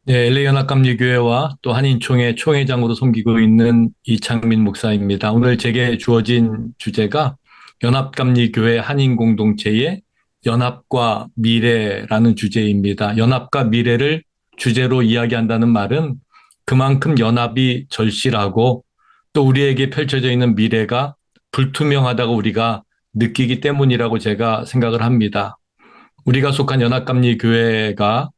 네, LA 연합감리교회와 또 한인총회 총회장으로 섬기고 있는 이창민 목사입니다. 오늘 제게 주어진 주제가 연합감리교회 한인공동체의 연합과 미래라는 주제입니다. 연합과 미래를 주제로 이야기한다는 말은 그만큼 연합이 절실하고 또 우리에게 펼쳐져 있는 미래가 불투명하다고 우리가 느끼기 때문이라고 제가 생각을 합니다. 우리가 속한 연합감리교회가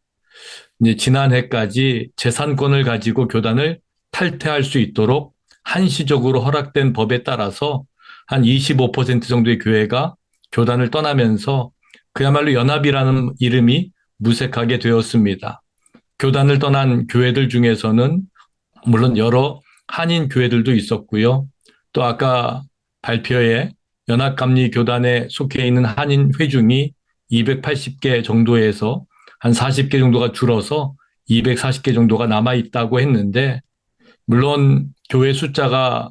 이제 지난해까지 재산권을 가지고 교단을 탈퇴할 수 있도록 한시적으로 허락된 법에 따라서 한 25% 정도의 교회가 교단을 떠나면서 그야말로 연합이라는 이름이 무색하게 되었습니다. 교단을 떠난 교회들 중에서는 물론 여러 한인 교회들도 있었고요. 또 아까 발표에 연합감리교단에 속해 있는 한인 회중이 280개 정도에서 한 40개 정도가 줄어서 240개 정도가 남아 있다고 했는데, 물론 교회 숫자가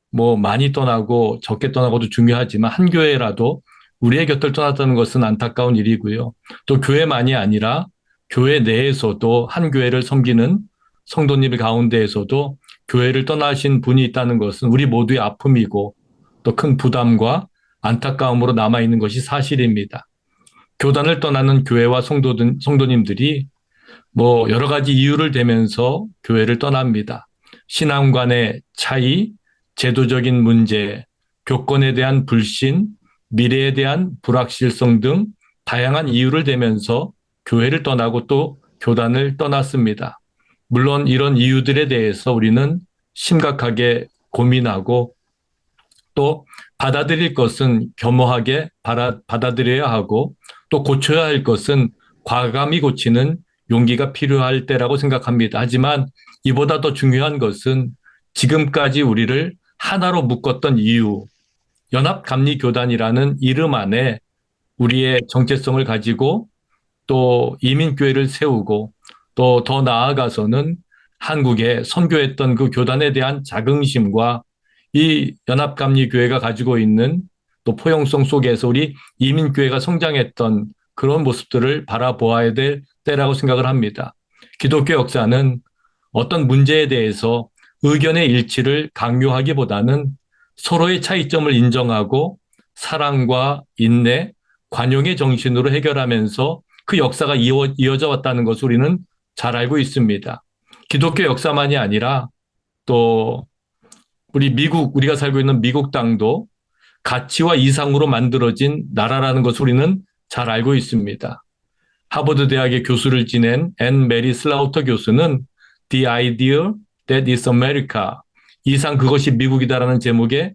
뭐 많이 떠나고 적게 떠나고도 중요하지만 한 교회라도 우리의 곁을 떠났다는 것은 안타까운 일이고요. 또 교회만이 아니라 교회 내에서도 한 교회를 섬기는 성도님 가운데에서도 교회를 떠나신 분이 있다는 것은 우리 모두의 아픔이고 또 큰 부담과 안타까움으로 남아있는 것이 사실입니다. 교단을 떠나는 교회와 성도님들이 뭐 여러 가지 이유를 대면서 교회를 떠납니다. 신앙 관의 차이, 제도적인 문제, 교권에 대한 불신, 미래에 대한 불확실성 등 다양한 이유를 대면서 교회를 떠나고 또 교단을 떠났습니다. 물론 이런 이유들에 대해서 우리는 심각하게 고민하고 또 받아들일 것은 겸허하게 받아들여야 하고 또 고쳐야 할 것은 과감히 고치는 용기가 필요할 때라고 생각합니다. 하지만 이보다 더 중요한 것은 지금까지 우리를 하나로 묶었던 이유, 연합감리교단이라는 이름 안에 우리의 정체성을 가지고 또 이민교회를 세우고 또 더 나아가서는 한국에 선교했던 그 교단에 대한 자긍심과 이 연합감리교회가 가지고 있는 또 포용성 속에서 우리 이민교회가 성장했던 그런 모습들을 바라보아야 될 때라고 생각을 합니다. 기독교 역사는 어떤 문제에 대해서 의견의 일치를 강요하기보다는 서로의 차이점을 인정하고 사랑과 인내, 관용의 정신으로 해결하면서 그 역사가 이어져 왔다는 것을 우리는 잘 알고 있습니다. 기독교 역사만이 아니라 또 우리가 살고 있는 미국 땅도 가치와 이상으로 만들어진 나라라는 것을 우리는 잘 알고 있습니다. 하버드 대학의 교수를 지낸 앤 메리 슬라우터 교수는 The Idea That is America, 이상 그것이 미국이다라는 제목의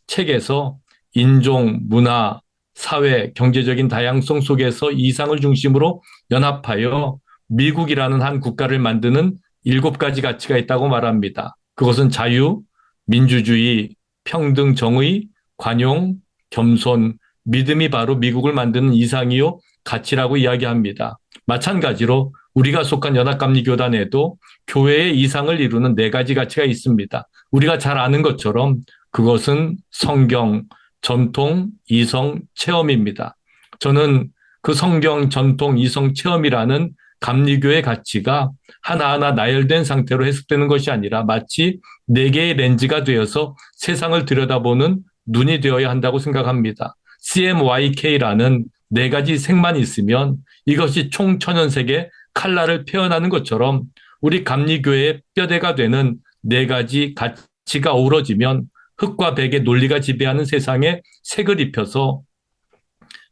책에서 인종, 문화, 사회, 경제적인 다양성 속에서 이상을 중심으로 연합하여 미국이라는 한 국가를 만드는 7가지 가치가 있다고 말합니다. 그것은 자유, 민주주의, 평등, 정의, 관용, 겸손, 믿음이 바로 미국을 만드는 이상이요 가치라고 이야기합니다. 마찬가지로 우리가 속한 연합감리교단에도 교회의 이상을 이루는 4가지 가치가 있습니다. 우리가 잘 아는 것처럼 그것은 성경, 전통, 이성, 체험입니다. 저는 그 성경, 전통, 이성, 체험이라는 감리교의 가치가 하나하나 나열된 상태로 해석되는 것이 아니라 마치 4개의 렌즈가 되어서 세상을 들여다보는 눈이 되어야 한다고 생각합니다. CMYK라는 4가지 색만 있으면 이것이 총천연색의 칼날을 표현하는 것처럼 우리 감리교회의 뼈대가 되는 4가지 가치가 어우러지면 흙과 백의 논리가 지배하는 세상에 색을 입혀서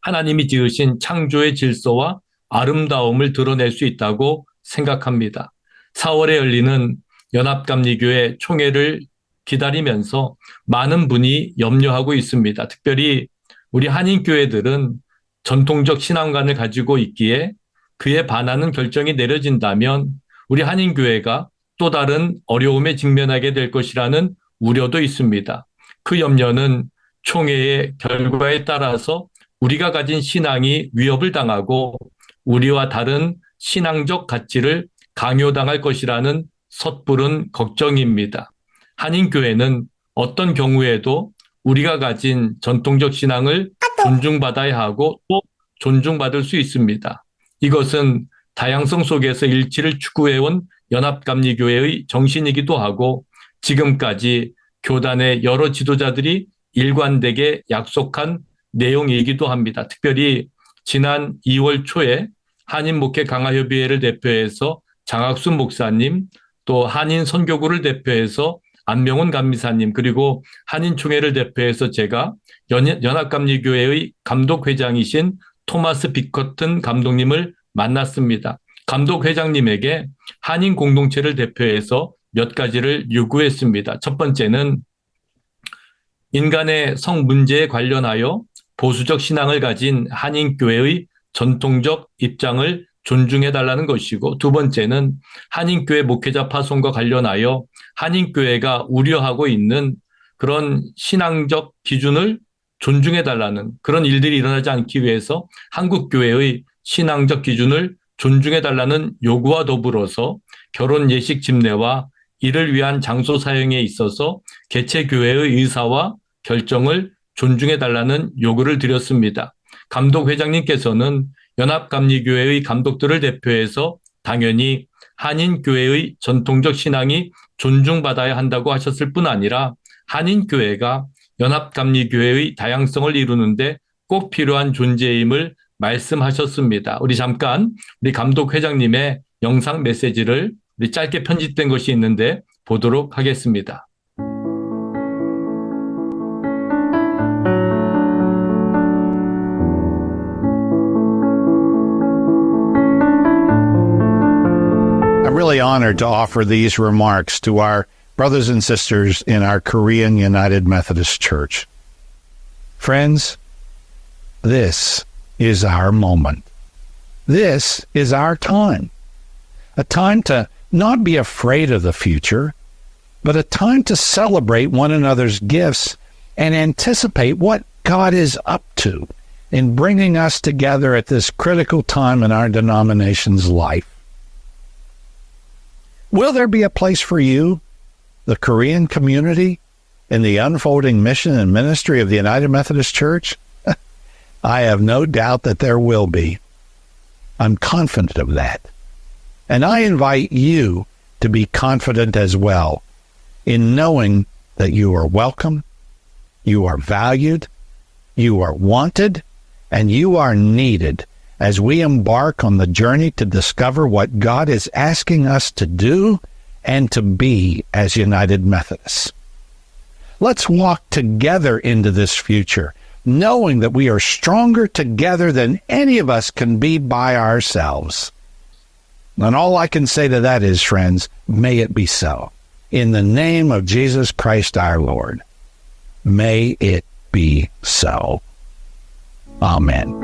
하나님이 지으신 창조의 질서와 아름다움을 드러낼 수 있다고 생각합니다. 4월에 열리는 연합감리교회 총회를 기다리면서 많은 분이 염려하고 있습니다. 특별히 우리 한인교회들은 전통적 신앙관을 가지고 있기에 그에 반하는 결정이 내려진다면 우리 한인교회가 또 다른 어려움에 직면하게 될 것이라는 우려도 있습니다. 그 염려는 총회의 결과에 따라서 우리가 가진 신앙이 위협을 당하고 우리와 다른 신앙적 가치를 강요당할 것이라는 섣부른 걱정입니다. 한인교회는 어떤 경우에도 우리가 가진 전통적 신앙을 존중받아야 하고 또 존중받을 수 있습니다. 이것은 다양성 속에서 일치를 추구해온 연합감리교회의 정신이기도 하고 지금까지 교단의 여러 지도자들이 일관되게 약속한 내용이기도 합니다. 특별히 지난 2월 초에 한인목회 강화협의회를 대표해서 장학순 목사님, 또 한인 선교구를 대표해서 안명훈 감리사님, 그리고 한인총회를 대표해서 제가 연합감리교회의 감독회장이신 토마스 비커튼 감독님을 만났습니다. 감독회장님에게 한인 공동체를 대표해서 몇 가지를 요구했습니다. 첫 번째는 인간의 성 문제에 관련하여 보수적 신앙을 가진 한인교회의 전통적 입장을 존중해달라는 것이고, 두 번째는 한인교회 목회자 파송과 관련하여 한인교회가 우려하고 있는 그런 신앙적 기준을 존중해달라는, 그런 일들이 일어나지 않기 위해서 한국교회의 신앙적 기준을 존중해달라는 요구와 더불어서 결혼 예식 집례와 이를 위한 장소 사용에 있어서 개최교회의 의사와 결정을 존중해달라는 요구를 드렸습니다. 감독회장님께서는 연합감리교회의 감독들을 대표해서 당연히 한인교회의 전통적 신앙이 존중받아야 한다고 하셨을 뿐 아니라 한인교회가 연합감리교회의 다양성을 이루는데 꼭 필요한 존재임을 말씀하셨습니다. 우리 잠깐 우리 감독회장님의 영상 메시지를 우리 짧게 편집된 것이 있는데 보도록 하겠습니다. I'm really honored to offer these remarks to our brothers and sisters in our Korean United Methodist Church. Friends, this is our moment. This is our time. A time to not be afraid of the future, but a time to celebrate one another's gifts and anticipate what God is up to in bringing us together at this critical time in our denomination's life. Will there be a place for you, the Korean community, in the unfolding mission and ministry of the United Methodist Church? I have no doubt that there will be. I'm confident of that. And I invite you to be confident as well in knowing that you are welcome, you are valued, you are wanted, and you are needed as we embark on the journey to discover what God is asking us to do and to be as United Methodists. Let's walk together into this future, knowing that we are stronger together than any of us can be by ourselves. And all I can say to that is, friends, may it be so. In the name of Jesus Christ our Lord, may it be so. Amen.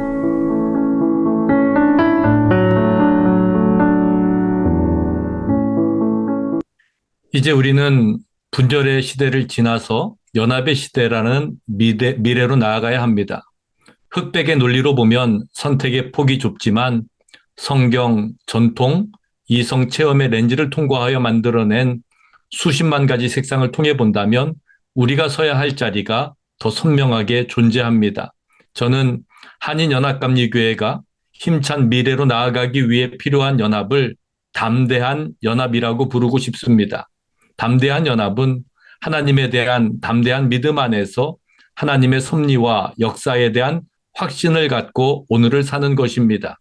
이제 우리는 분열의 시대를 지나서 연합의 시대라는 미래로 나아가야 합니다. 흑백의 논리로 보면 선택의 폭이 좁지만 성경, 전통, 이성 체험의 렌즈를 통과하여 만들어낸 수십만 가지 색상을 통해 본다면 우리가 서야 할 자리가 더 선명하게 존재합니다. 저는 한인연합감리교회가 힘찬 미래로 나아가기 위해 필요한 연합을 담대한 연합이라고 부르고 싶습니다. 담대한 연합은 하나님에 대한 담대한 믿음 안에서 하나님의 섭리와 역사에 대한 확신을 갖고 오늘을 사는 것입니다.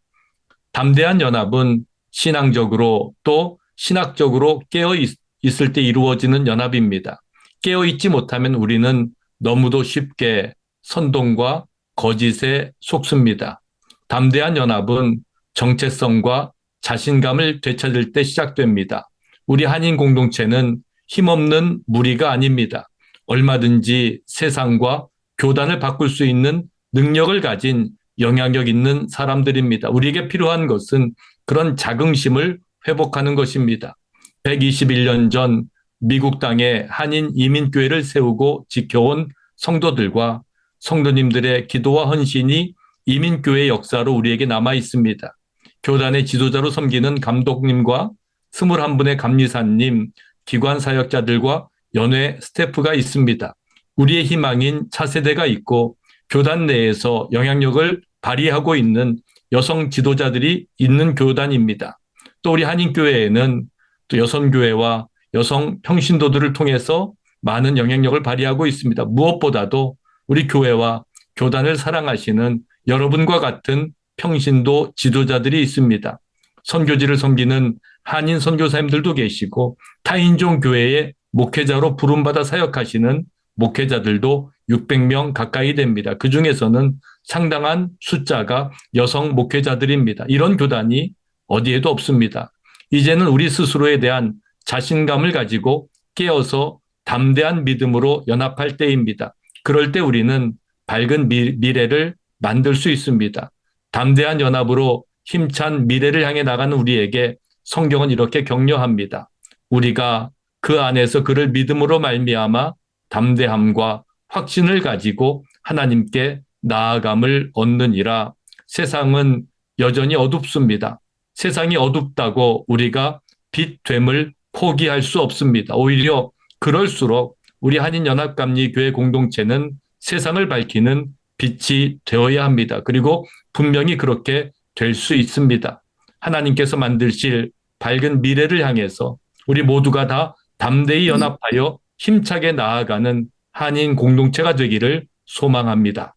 담대한 연합은 신앙적으로 또 신학적으로 깨어 있을 때 이루어지는 연합입니다. 깨어 있지 못하면 우리는 너무도 쉽게 선동과 거짓에 속습니다. 담대한 연합은 정체성과 자신감을 되찾을 때 시작됩니다. 우리 한인 공동체는 힘없는 무리가 아닙니다. 얼마든지 세상과 교단을 바꿀 수 있는 능력을 가진 영향력 있는 사람들입니다. 우리에게 필요한 것은 그런 자긍심을 회복하는 것입니다. 121년 전 미국 땅에 한인 이민교회를 세우고 지켜온 성도들과 성도님들의 기도와 헌신이 이민교회 역사로 우리에게 남아 있습니다. 교단의 지도자로 섬기는 감독님과 21분의 감리사님, 기관 사역자들과 연회 스태프가 있습니다. 우리의 희망인 차세대가 있고 교단 내에서 영향력을 발휘하고 있는 여성 지도자들이 있는 교단입니다. 또 우리 한인교회에는 또 여성교회와 여성 평신도들을 통해서 많은 영향력을 발휘하고 있습니다. 무엇보다도 우리 교회와 교단을 사랑하시는 여러분과 같은 평신도 지도자들이 있습니다. 선교지를 섬기는 한인 선교사님들도 계시고 타인종 교회의 목회자로 부름받아 사역하시는 목회자들도 600명 가까이 됩니다. 그중에서는 상당한 숫자가 여성 목회자들입니다. 이런 교단이 어디에도 없습니다. 이제는 우리 스스로에 대한 자신감을 가지고 깨어서 담대한 믿음으로 연합할 때입니다. 그럴 때 우리는 밝은 미래를 만들 수 있습니다. 담대한 연합으로 힘찬 미래를 향해 나가는 우리에게 성경은 이렇게 격려합니다. 우리가 그 안에서 그를 믿음으로 말미암아 담대함과 확신을 가지고 하나님께 나아감을 얻느니라. 세상은 여전히 어둡습니다. 세상이 어둡다고 우리가 빛됨을 포기할 수 없습니다. 오히려 그럴수록 우리 한인연합감리교회 공동체는 세상을 밝히는 빛이 되어야 합니다. 그리고 분명히 그렇게 될 수 있습니다. 하나님께서 만드실 밝은 미래를 향해서 우리 모두가 다 담대히 연합하여 힘차게 나아가는 한인 공동체가 되기를 소망합니다.